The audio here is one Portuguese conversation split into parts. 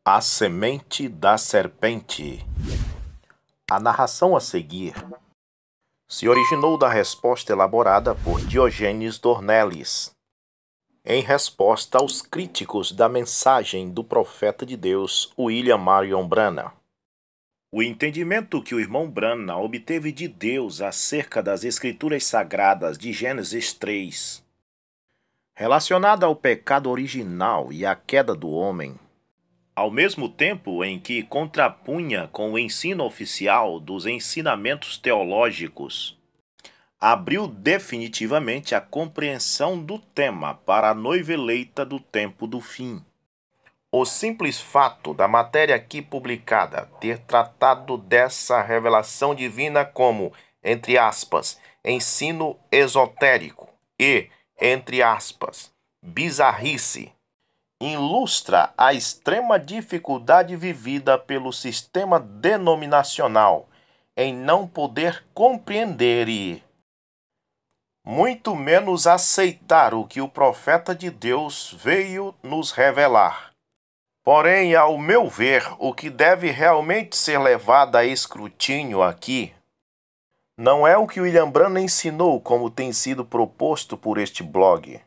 A semente da serpente. A narração a seguir se originou da resposta elaborada por Diógenes Dornelles, em resposta aos críticos da mensagem do profeta de Deus, William Marion Branham. O entendimento que o irmão Branham obteve de Deus acerca das Escrituras Sagradas de Gênesis 3, relacionada ao pecado original e à queda do homem, ao mesmo tempo em que contrapunha com o ensino oficial dos ensinamentos teológicos, abriu definitivamente a compreensão do tema para a noiva eleita do tempo do fim. O simples fato da matéria aqui publicada ter tratado dessa revelação divina como, entre aspas, ensino esotérico e, entre aspas, bizarrice, ilustra a extrema dificuldade vivida pelo sistema denominacional em não poder compreender e, muito menos, aceitar o que o profeta de Deus veio nos revelar. Porém, ao meu ver, o que deve realmente ser levado a escrutínio aqui não é o que William Branham ensinou como tem sido proposto por este blog,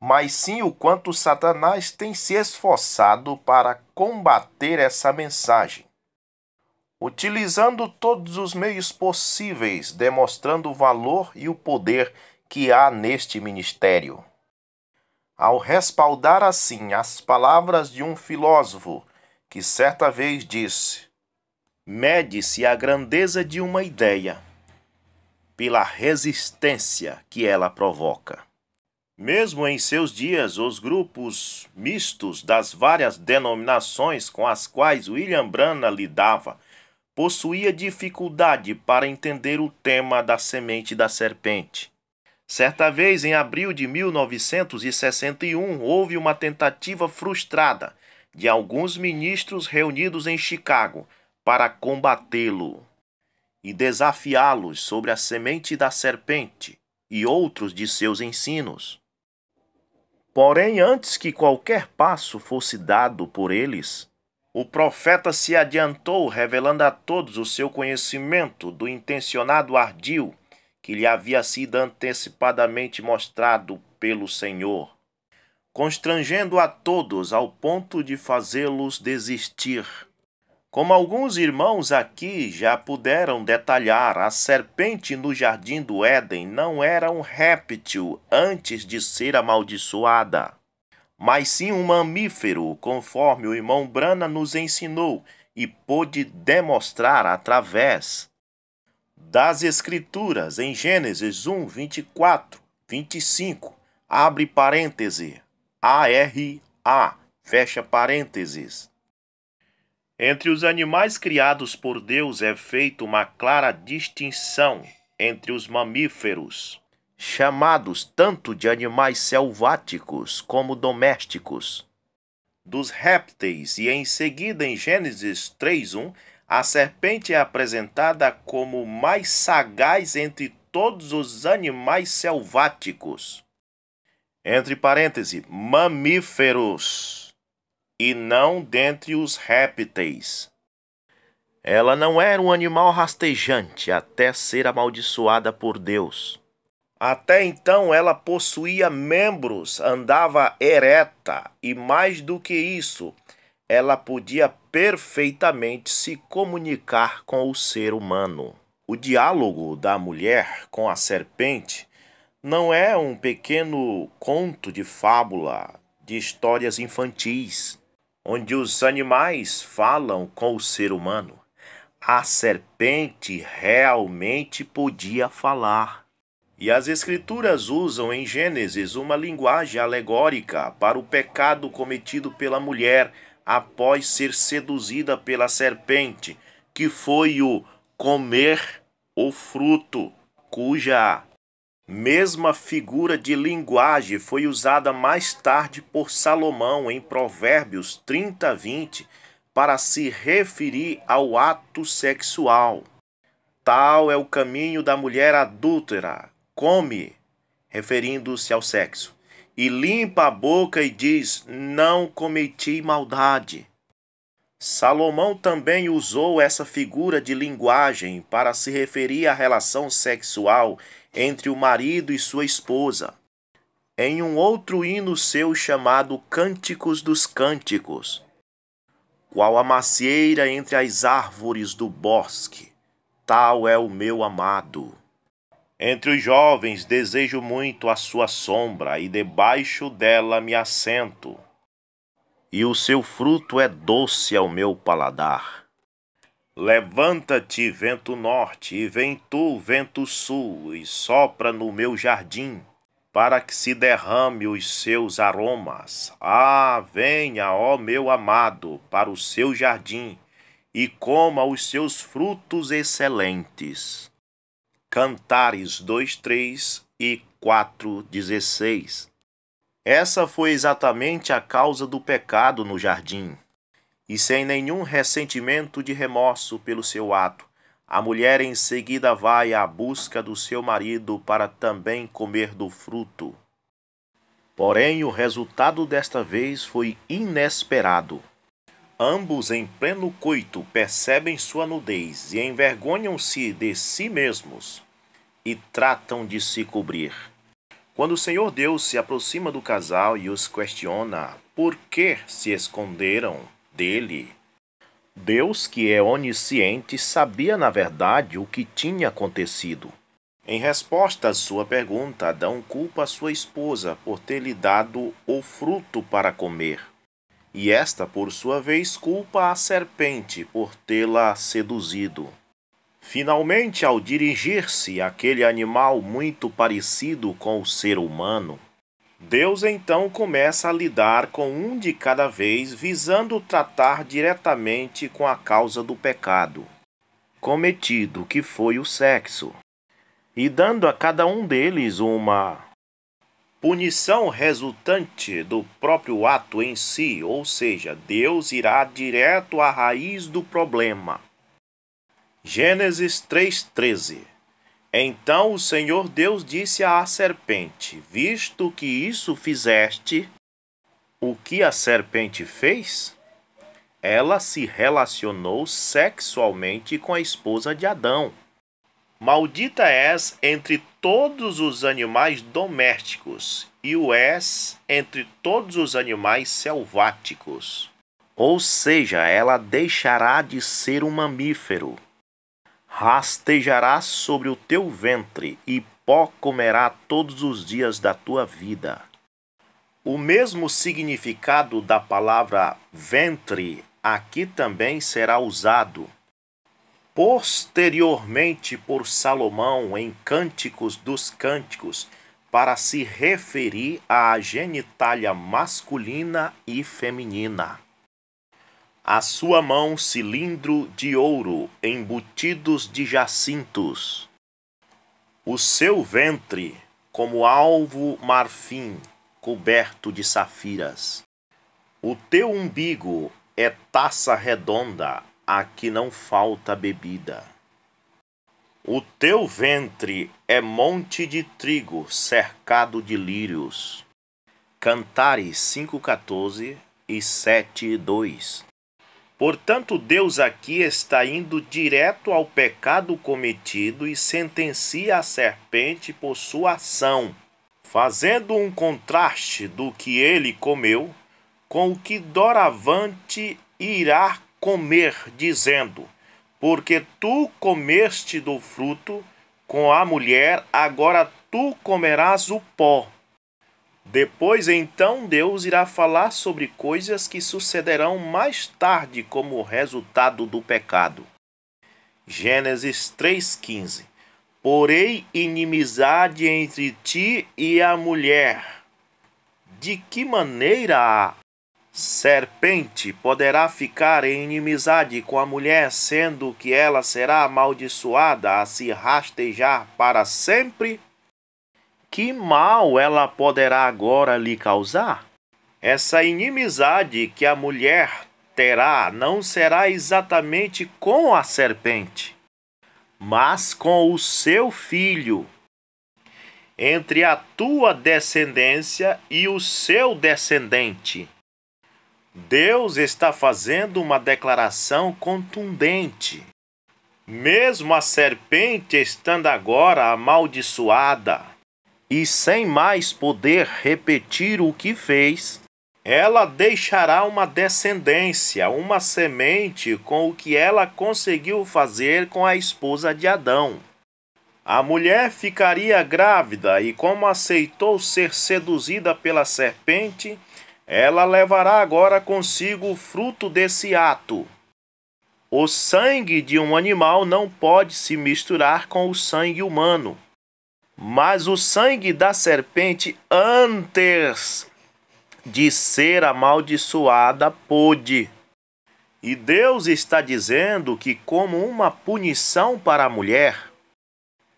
mas sim o quanto Satanás tem se esforçado para combater essa mensagem, utilizando todos os meios possíveis, demonstrando o valor e o poder que há neste ministério. Ao respaldar assim as palavras de um filósofo que certa vez disse: mede-se a grandeza de uma ideia pela resistência que ela provoca. Mesmo em seus dias, os grupos mistos das várias denominações com as quais William Branham lidava possuía dificuldade para entender o tema da semente da serpente. Certa vez, em abril de 1961, houve uma tentativa frustrada de alguns ministros reunidos em Chicago para combatê-lo e desafiá-los sobre a semente da serpente e outros de seus ensinos. Porém, antes que qualquer passo fosse dado por eles, o profeta se adiantou, revelando a todos o seu conhecimento do intencionado ardil que lhe havia sido antecipadamente mostrado pelo Senhor, constrangendo a todos ao ponto de fazê-los desistir. Como alguns irmãos aqui já puderam detalhar, a serpente no jardim do Éden não era um réptil antes de ser amaldiçoada, mas sim um mamífero, conforme o irmão Branham nos ensinou e pôde demonstrar através das Escrituras em Gênesis 1, 24, 25, abre parêntese, ARA, fecha parênteses. Entre os animais criados por Deus é feita uma clara distinção entre os mamíferos, chamados tanto de animais selváticos como domésticos, dos répteis, e em seguida em Gênesis 3:1, a serpente é apresentada como o mais sagaz entre todos os animais selváticos, entre parênteses, mamíferos, e não dentre os répteis. Ela não era um animal rastejante até ser amaldiçoada por Deus. Até então ela possuía membros, andava ereta e, mais do que isso, ela podia perfeitamente se comunicar com o ser humano. O diálogo da mulher com a serpente não é um pequeno conto de fábula, de histórias infantis, onde os animais falam com o ser humano. A serpente realmente podia falar. E as Escrituras usam em Gênesis uma linguagem alegórica para o pecado cometido pela mulher após ser seduzida pela serpente, que foi o comer o fruto, cuja mesma figura de linguagem foi usada mais tarde por Salomão em Provérbios 30:20 para se referir ao ato sexual. Tal é o caminho da mulher adúltera, come, referindo-se ao sexo, e limpa a boca e diz: não cometi maldade. Salomão também usou essa figura de linguagem para se referir à relação sexual entre o marido e sua esposa, em um outro hino seu chamado Cânticos dos Cânticos. Qual a macieira entre as árvores do bosque, tal é o meu amado. Entre os jovens desejo muito a sua sombra, e debaixo dela me assento. E o seu fruto é doce ao meu paladar. Levanta-te, vento norte, e vem tu, vento sul, e sopra no meu jardim, para que se derrame os seus aromas. Ah, venha, ó meu amado, para o seu jardim, e coma os seus frutos excelentes. Cantares 2:3 e 4:16. Essa foi exatamente a causa do pecado no jardim. E sem nenhum ressentimento de remorso pelo seu ato, a mulher em seguida vai à busca do seu marido para também comer do fruto. Porém, o resultado desta vez foi inesperado. Ambos, em pleno coito, percebem sua nudez e envergonham-se de si mesmos e tratam de se cobrir. Quando o Senhor Deus se aproxima do casal e os questiona por que se esconderam dele, Deus, que é onisciente, sabia na verdade o que tinha acontecido. Em resposta à sua pergunta, Adão culpa a sua esposa por ter lhe dado o fruto para comer. E esta, por sua vez, culpa a serpente por tê-la seduzido. Finalmente, ao dirigir-se àquele animal muito parecido com o ser humano, Deus então começa a lidar com um de cada vez, visando tratar diretamente com a causa do pecado cometido, que foi o sexo, e dando a cada um deles uma punição resultante do próprio ato em si, ou seja, Deus irá direto à raiz do problema. Gênesis 3:13. Então o Senhor Deus disse à serpente: visto que isso fizeste, o que a serpente fez? Ela se relacionou sexualmente com a esposa de Adão. Maldita és entre todos os animais domésticos, e o és entre todos os animais selváticos. Ou seja, ela deixará de ser um mamífero. Rastejarás sobre o teu ventre, e pó comerá todos os dias da tua vida. O mesmo significado da palavra ventre aqui também será usado posteriormente por Salomão em Cânticos dos Cânticos para se referir à genitália masculina e feminina. A sua mão cilindro de ouro, embutidos de jacintos. O seu ventre, como alvo marfim, coberto de safiras. O teu umbigo é taça redonda, a que não falta bebida. O teu ventre é monte de trigo, cercado de lírios. Cantares 5:14 e 7:2. Portanto, Deus aqui está indo direto ao pecado cometido e sentencia a serpente por sua ação, fazendo um contraste do que ele comeu com o que doravante irá comer, dizendo: porque tu comeste do fruto com a mulher, agora tu comerás o pó. Depois, então, Deus irá falar sobre coisas que sucederão mais tarde como resultado do pecado. Gênesis 3:15. Porém, inimizade entre ti e a mulher. De que maneira a serpente poderá ficar em inimizade com a mulher, sendo que ela será amaldiçoada a se rastejar para sempre? Que mal ela poderá agora lhe causar? Essa inimizade que a mulher terá não será exatamente com a serpente, mas com o seu filho, entre a tua descendência e o seu descendente. Deus está fazendo uma declaração contundente. Mesmo a serpente estando agora amaldiçoada e sem mais poder repetir o que fez, ela deixará uma descendência, uma semente com o que ela conseguiu fazer com a esposa de Adão. A mulher ficaria grávida e, como aceitou ser seduzida pela serpente, ela levará agora consigo o fruto desse ato. O sangue de um animal não pode se misturar com o sangue humano, mas o sangue da serpente, antes de ser amaldiçoada, pôde. E Deus está dizendo que, como uma punição para a mulher,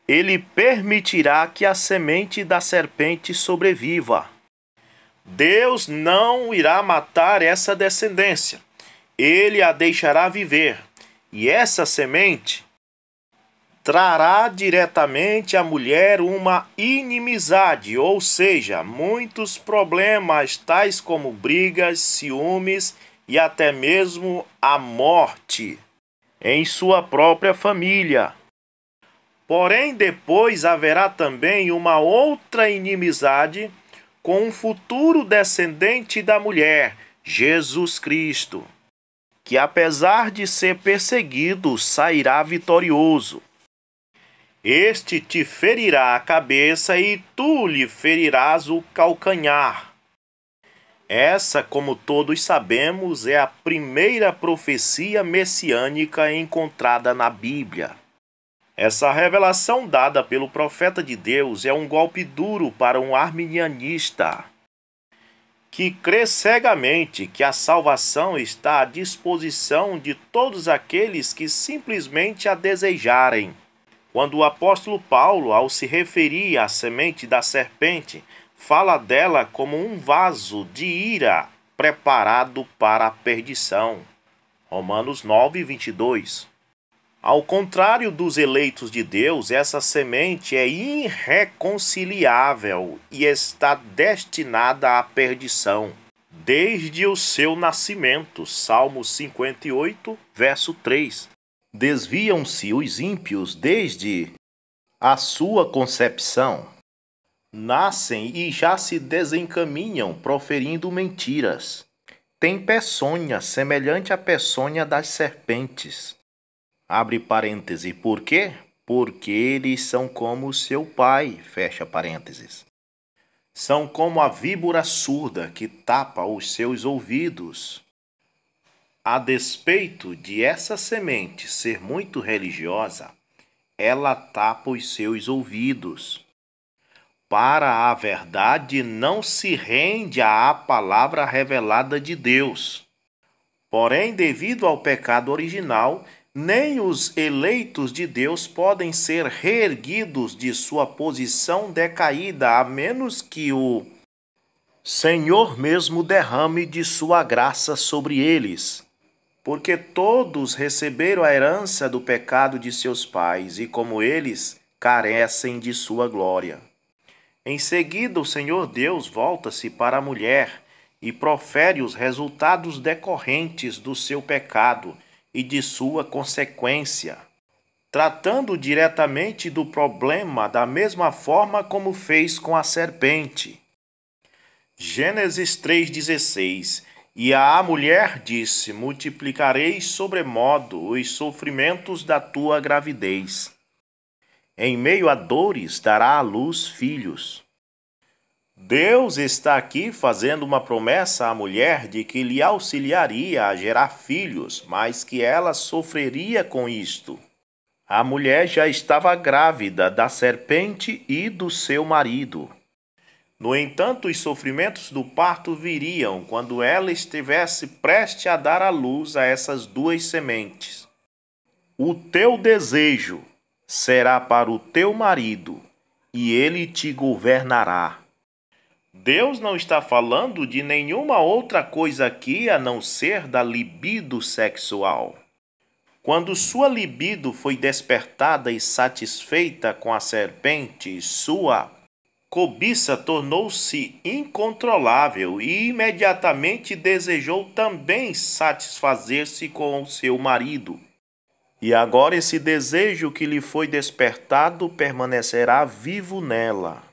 Ele permitirá que a semente da serpente sobreviva. Deus não irá matar essa descendência. Ele a deixará viver. E essa semente trará diretamente à mulher uma inimizade, ou seja, muitos problemas, tais como brigas, ciúmes e até mesmo a morte em sua própria família. Porém, depois haverá também uma outra inimizade com um futuro descendente da mulher, Jesus Cristo, que apesar de ser perseguido, sairá vitorioso. Este te ferirá a cabeça e tu lhe ferirás o calcanhar. Essa, como todos sabemos, é a primeira profecia messiânica encontrada na Bíblia. Essa revelação dada pelo profeta de Deus é um golpe duro para um arminianista que crê cegamente que a salvação está à disposição de todos aqueles que simplesmente a desejarem. Quando o apóstolo Paulo, ao se referir à semente da serpente, fala dela como um vaso de ira preparado para a perdição. Romanos 9, 22. Ao contrário dos eleitos de Deus, essa semente é irreconciliável e está destinada à perdição desde o seu nascimento. Salmo 58, verso 3. Desviam-se os ímpios desde a sua concepção. Nascem e já se desencaminham proferindo mentiras. Tem peçonha semelhante à peçonha das serpentes. Abre parêntese, por quê? Porque eles são como seu pai, fecha parênteses. São como a víbora surda que tapa os seus ouvidos. A despeito de essa semente ser muito religiosa, ela tapa os seus ouvidos. Para a verdade não se rende à palavra revelada de Deus. Porém, devido ao pecado original, nem os eleitos de Deus podem ser reerguidos de sua posição decaída, a menos que o Senhor mesmo derrame de sua graça sobre eles. Porque todos receberam a herança do pecado de seus pais, e como eles, carecem de sua glória. Em seguida, o Senhor Deus volta-se para a mulher e profere os resultados decorrentes do seu pecado e de sua consequência, tratando diretamente do problema da mesma forma como fez com a serpente. Gênesis 3,16. E a mulher disse: multiplicarei sobremodo os sofrimentos da tua gravidez. Em meio a dores dará à luz filhos. Deus está aqui fazendo uma promessa à mulher de que lhe auxiliaria a gerar filhos, mas que ela sofreria com isto. A mulher já estava grávida da serpente e do seu marido. No entanto, os sofrimentos do parto viriam quando ela estivesse prestes a dar à luz a essas duas sementes. O teu desejo será para o teu marido, e ele te governará. Deus não está falando de nenhuma outra coisa aqui a não ser da libido sexual. Quando sua libido foi despertada e satisfeita com a serpente, sua cobiça tornou-se incontrolável e imediatamente desejou também satisfazer-se com o seu marido. E agora esse desejo que lhe foi despertado permanecerá vivo nela.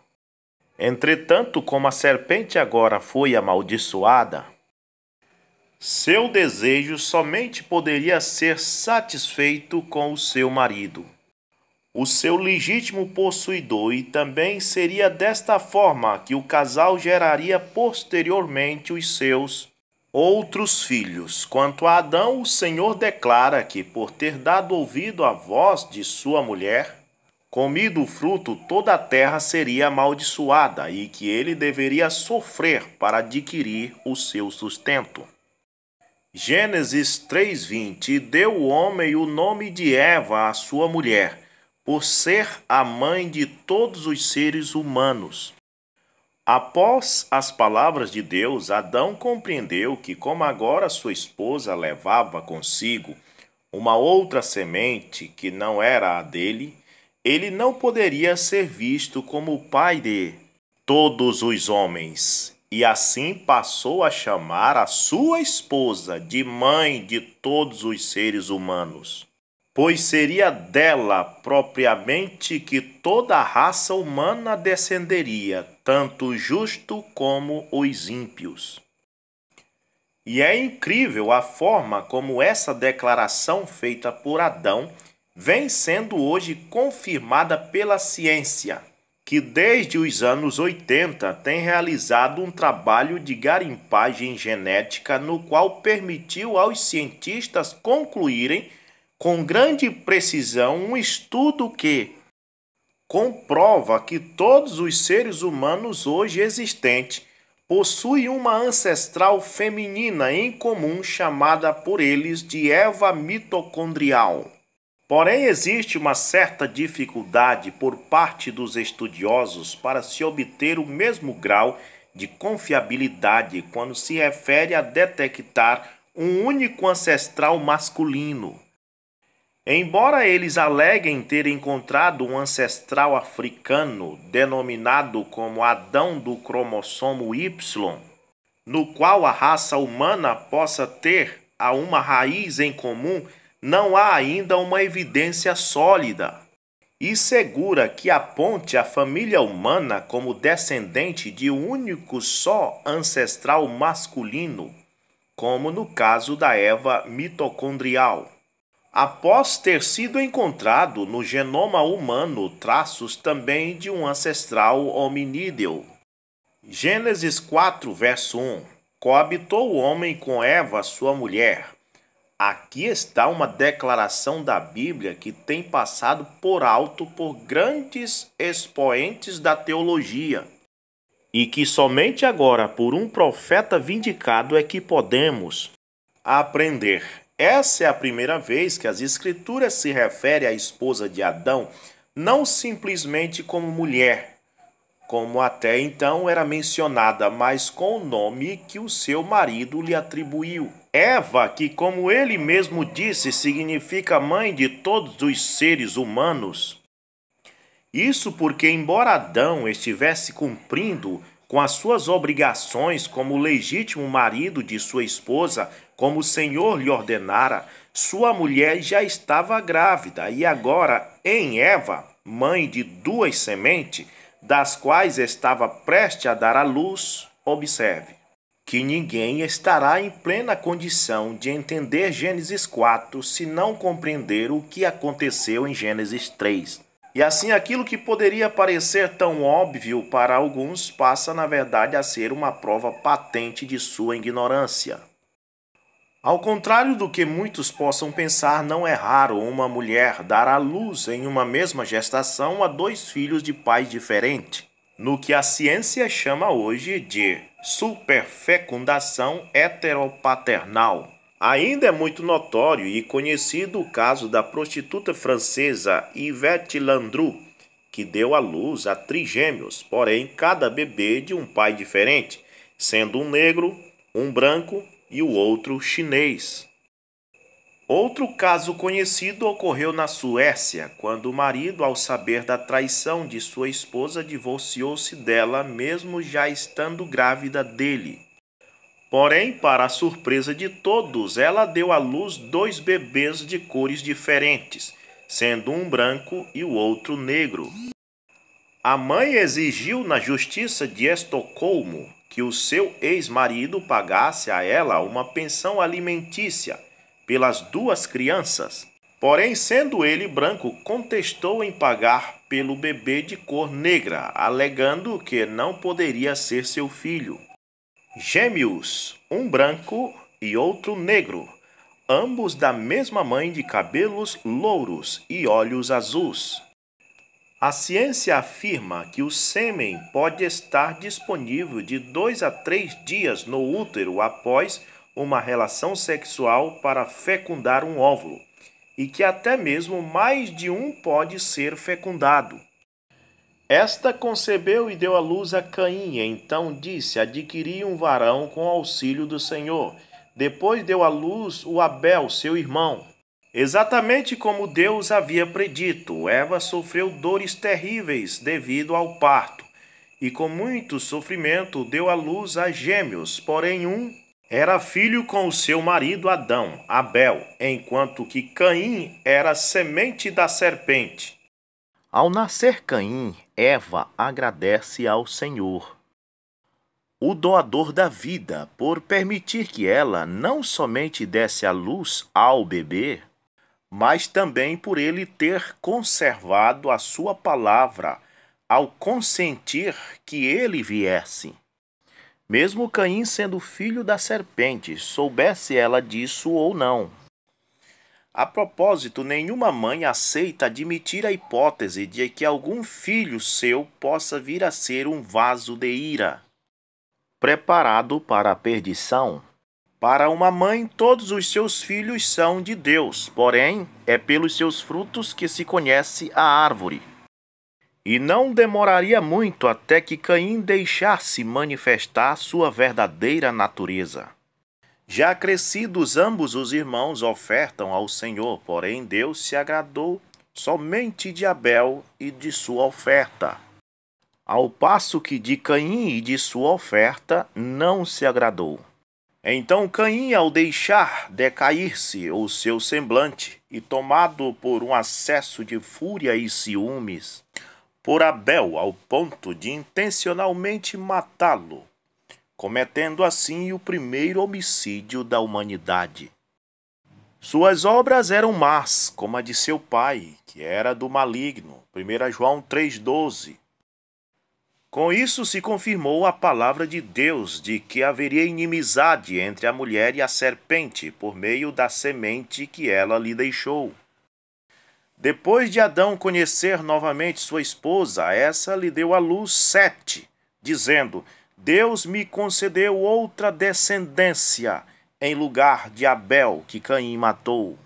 Entretanto, como a serpente agora foi amaldiçoada, seu desejo somente poderia ser satisfeito com o seu marido, o seu legítimo possuidor, e também seria desta forma que o casal geraria posteriormente os seus outros filhos. Quanto a Adão, o Senhor declara que, por ter dado ouvido à voz de sua mulher, comido o fruto, toda a terra seria amaldiçoada e que ele deveria sofrer para adquirir o seu sustento. Gênesis 3:20. Deu o homem o nome de Eva à sua mulher, por ser a mãe de todos os seres humanos. Após as palavras de Deus, Adão compreendeu que, como agora sua esposa levava consigo uma outra semente que não era a dele, ele não poderia ser visto como o pai de todos os homens, e assim passou a chamar a sua esposa de mãe de todos os seres humanos, pois seria dela propriamente que toda a raça humana descenderia, tanto o justo como os ímpios. E é incrível a forma como essa declaração feita por Adão vem sendo hoje confirmada pela ciência, que desde os anos 80 tem realizado um trabalho de garimpagem genética no qual permitiu aos cientistas concluírem com grande precisão um estudo que comprova que todos os seres humanos hoje existentes possuem uma ancestral feminina em comum chamada por eles de Eva mitocondrial. Porém, existe uma certa dificuldade por parte dos estudiosos para se obter o mesmo grau de confiabilidade quando se refere a detectar um único ancestral masculino. Embora eles aleguem ter encontrado um ancestral africano denominado como Adão do cromossomo Y, no qual a raça humana possa ter uma raiz em comum, não há ainda uma evidência sólida e segura que aponte a família humana como descendente de um único só ancestral masculino, como no caso da Eva mitocondrial. Após ter sido encontrado no genoma humano traços também de um ancestral hominídeo. Gênesis 4, verso 1. Coabitou o homem com Eva, sua mulher. Aqui está uma declaração da Bíblia que tem passado por alto por grandes expoentes da teologia, e que somente agora, por um profeta vindicado, é que podemos aprender. Essa é a primeira vez que as Escrituras se referem à esposa de Adão, não simplesmente como mulher, como até então era mencionada, mas com o nome que o seu marido lhe atribuiu. Eva, que como ele mesmo disse, significa mãe de todos os seres humanos. Isso porque, embora Adão estivesse cumprindo com as suas obrigações como legítimo marido de sua esposa, como o Senhor lhe ordenara, sua mulher já estava grávida, e agora em Eva, mãe de duas sementes, das quais estava prestes a dar à luz, observe que ninguém estará em plena condição de entender Gênesis 4 se não compreender o que aconteceu em Gênesis 3. E assim aquilo que poderia parecer tão óbvio para alguns passa na verdade a ser uma prova patente de sua ignorância. Ao contrário do que muitos possam pensar, não é raro uma mulher dar à luz em uma mesma gestação a dois filhos de pais diferentes, no que a ciência chama hoje de superfecundação heteropaternal. Ainda é muito notório e conhecido o caso da prostituta francesa Yvette Landru, que deu à luz a trigêmeos, porém cada bebê de um pai diferente, sendo um negro, um branco e o outro chinês. Outro caso conhecido ocorreu na Suécia, quando o marido, ao saber da traição de sua esposa, divorciou-se dela, mesmo já estando grávida dele. Porém, para a surpresa de todos, ela deu à luz 2 bebês de cores diferentes, sendo um branco e o outro negro. A mãe exigiu na Justiça de Estocolmo que o seu ex-marido pagasse a ela uma pensão alimentícia pelas 2 crianças. Porém, sendo ele branco, contestou em pagar pelo bebê de cor negra, alegando que não poderia ser seu filho. Gêmeos, um branco e outro negro, ambos da mesma mãe, de cabelos louros e olhos azuis. A ciência afirma que o sêmen pode estar disponível de 2 a 3 dias no útero após uma relação sexual para fecundar um óvulo, e que até mesmo mais de um pode ser fecundado. Esta concebeu e deu à luz a Caim, e então disse: adquiri um varão com auxílio do Senhor. Depois deu à luz o Abel, seu irmão. Exatamente como Deus havia predito, Eva sofreu dores terríveis devido ao parto, e com muito sofrimento deu à luz a gêmeos, porém um era filho com o seu marido Adão, Abel, enquanto que Caim era semente da serpente. Ao nascer Caim, Eva agradece ao Senhor, o doador da vida, por permitir que ela não somente desse à luz ao bebê, mas também por ele ter conservado a sua palavra ao consentir que ele viesse. Mesmo Caim sendo filho da serpente, soubesse ela disso ou não. A propósito, nenhuma mãe aceita admitir a hipótese de que algum filho seu possa vir a ser um vaso de ira, preparado para a perdição. Para uma mãe, todos os seus filhos são de Deus, porém, é pelos seus frutos que se conhece a árvore. E não demoraria muito até que Caim deixasse manifestar sua verdadeira natureza. Já crescidos, ambos os irmãos ofertam ao Senhor, porém Deus se agradou somente de Abel e de sua oferta, ao passo que de Caim e de sua oferta não se agradou. Então Caim, ao deixar decair-se o seu semblante e tomado por um acesso de fúria e ciúmes por Abel, ao ponto de intencionalmente matá-lo, cometendo assim o primeiro homicídio da humanidade. Suas obras eram más, como a de seu pai, que era do maligno. 1 João 3,12. Com isso se confirmou a palavra de Deus de que haveria inimizade entre a mulher e a serpente, por meio da semente que ela lhe deixou. Depois de Adão conhecer novamente sua esposa, essa lhe deu à luz Sete, dizendo: Deus me concedeu outra descendência, em lugar de Abel, que Caim matou.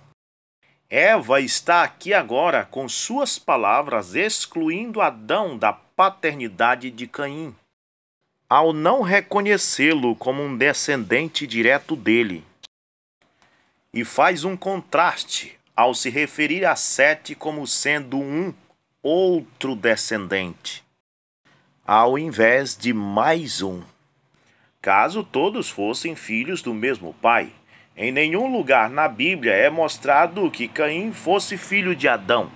Eva está aqui agora com suas palavras excluindo Adão da paternidade de Caim, ao não reconhecê-lo como um descendente direto dele. E faz um contraste ao se referir a Sete como sendo um outro descendente, ao invés de mais um. Caso todos fossem filhos do mesmo pai, em nenhum lugar na Bíblia é mostrado que Caim fosse filho de Adão.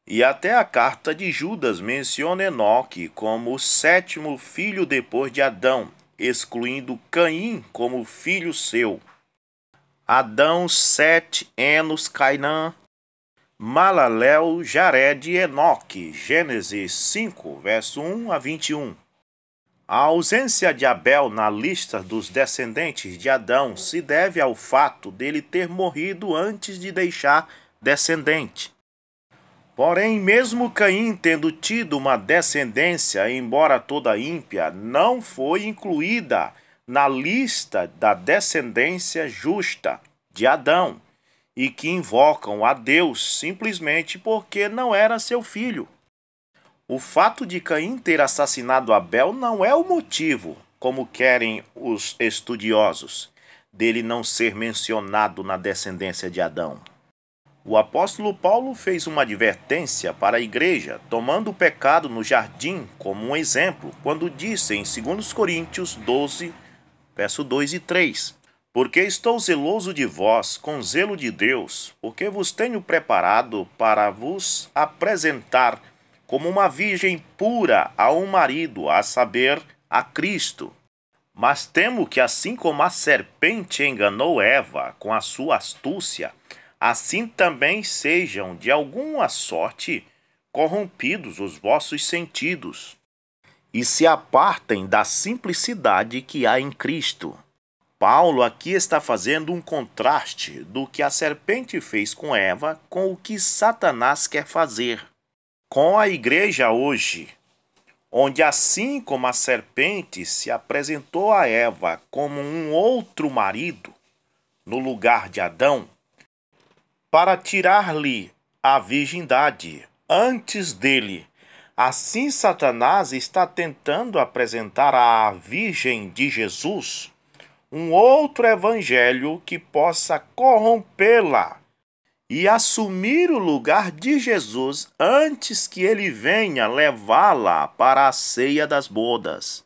E até a carta de Judas menciona Enoque como o 7º filho depois de Adão, excluindo Caim como filho seu. Adão, Sete, Enos, Cainã, Malalel, Jared e Enoque. Gênesis 5, verso 1 a 21. A ausência de Abel na lista dos descendentes de Adão se deve ao fato dele ter morrido antes de deixar descendente. Porém, mesmo Caim tendo tido uma descendência, embora toda ímpia, não foi incluída na lista da descendência justa de Adão, e que invocam a Deus simplesmente porque não era seu filho. O fato de Caim ter assassinado Abel não é o motivo, como querem os estudiosos. dele não ser mencionado na descendência de Adão. O apóstolo Paulo fez uma advertência para a igreja, tomando o pecado no jardim como um exemplo, quando disse em 2 Coríntios 12, verso 2 e 3: Porque estou zeloso de vós, com zelo de Deus, porque vos tenho preparado para vos apresentar como uma virgem pura a um marido, a saber, a Cristo. Mas temo que assim como a serpente enganou Eva com a sua astúcia, assim também sejam, de alguma sorte, corrompidos os vossos sentidos, e se apartem da simplicidade que há em Cristo. Paulo aqui está fazendo um contraste do que a serpente fez com Eva com o que Satanás quer fazer com a igreja hoje, onde assim como a serpente se apresentou a Eva como um outro marido, no lugar de Adão, para tirar-lhe a virgindade antes dele, assim Satanás está tentando apresentar à Virgem de Jesus um outro evangelho que possa corrompê-la e assumir o lugar de Jesus antes que ele venha levá-la para a ceia das bodas.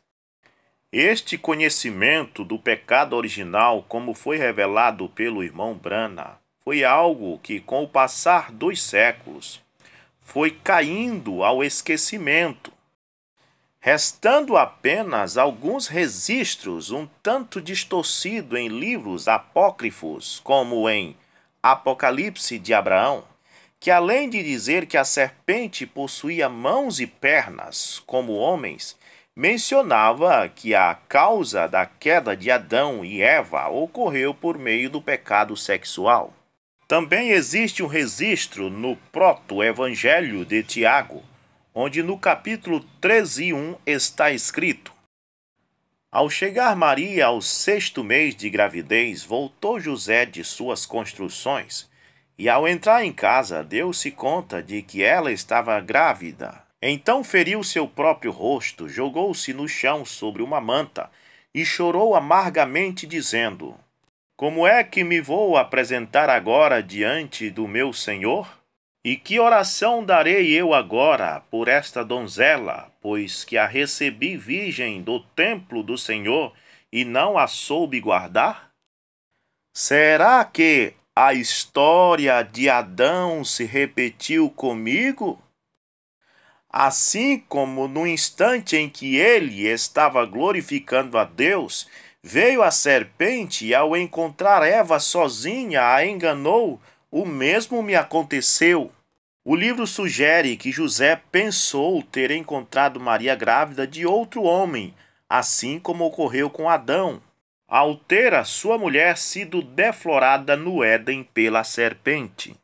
Este conhecimento do pecado original, como foi revelado pelo irmão Branham, foi algo que, com o passar dos séculos, foi caindo ao esquecimento, restando apenas alguns registros um tanto distorcidos em livros apócrifos, como em Apocalipse de Abraão, que além de dizer que a serpente possuía mãos e pernas como homens, mencionava que a causa da queda de Adão e Eva ocorreu por meio do pecado sexual. Também existe um registro no proto-evangelho de Tiago, onde no capítulo 13:1 está escrito: Ao chegar Maria ao 6º mês de gravidez, voltou José de suas construções, e ao entrar em casa deu-se conta de que ela estava grávida. Então feriu seu próprio rosto, jogou-se no chão sobre uma manta e chorou amargamente, dizendo: Como é que me vou apresentar agora diante do meu Senhor? E que oração darei eu agora por esta donzela, pois que a recebi virgem do templo do Senhor e não a soube guardar? Será que a história de Adão se repetiu comigo? Assim como no instante em que ele estava glorificando a Deus, veio a serpente e ao encontrar Eva sozinha a enganou, o mesmo me aconteceu. O livro sugere que José pensou ter encontrado Maria grávida de outro homem, assim como ocorreu com Adão, ao ter a sua mulher sido deflorada no Éden pela serpente.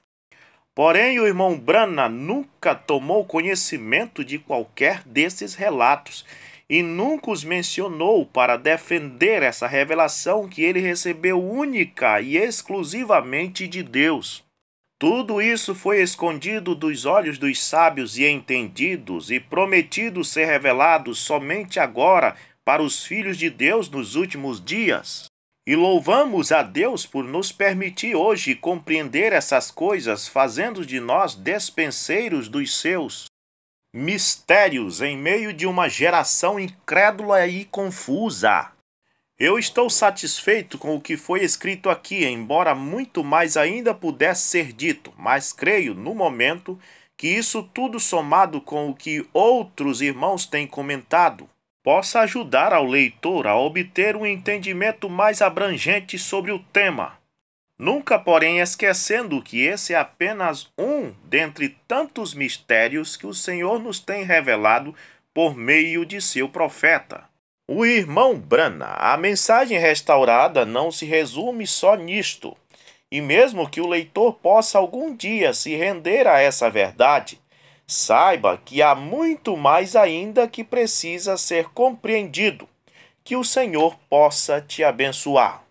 Porém, o irmão Branham nunca tomou conhecimento de qualquer desses relatos e nunca os mencionou para defender essa revelação que ele recebeu única e exclusivamente de Deus. Tudo isso foi escondido dos olhos dos sábios e entendidos e prometido ser revelado somente agora para os filhos de Deus nos últimos dias. E louvamos a Deus por nos permitir hoje compreender essas coisas, fazendo de nós despenseiros dos seus mistérios em meio de uma geração incrédula e confusa. Eu estou satisfeito com o que foi escrito aqui, embora muito mais ainda pudesse ser dito, mas creio, no momento, que isso tudo somado com o que outros irmãos têm comentado, possa ajudar ao leitor a obter um entendimento mais abrangente sobre o tema. Nunca, porém, esquecendo que esse é apenas um dentre tantos mistérios que o Senhor nos tem revelado por meio de seu profeta. O irmão Branham, a mensagem restaurada não se resume só nisto, e mesmo que o leitor possa algum dia se render a essa verdade, saiba que há muito mais ainda que precisa ser compreendido. Que o Senhor possa te abençoar.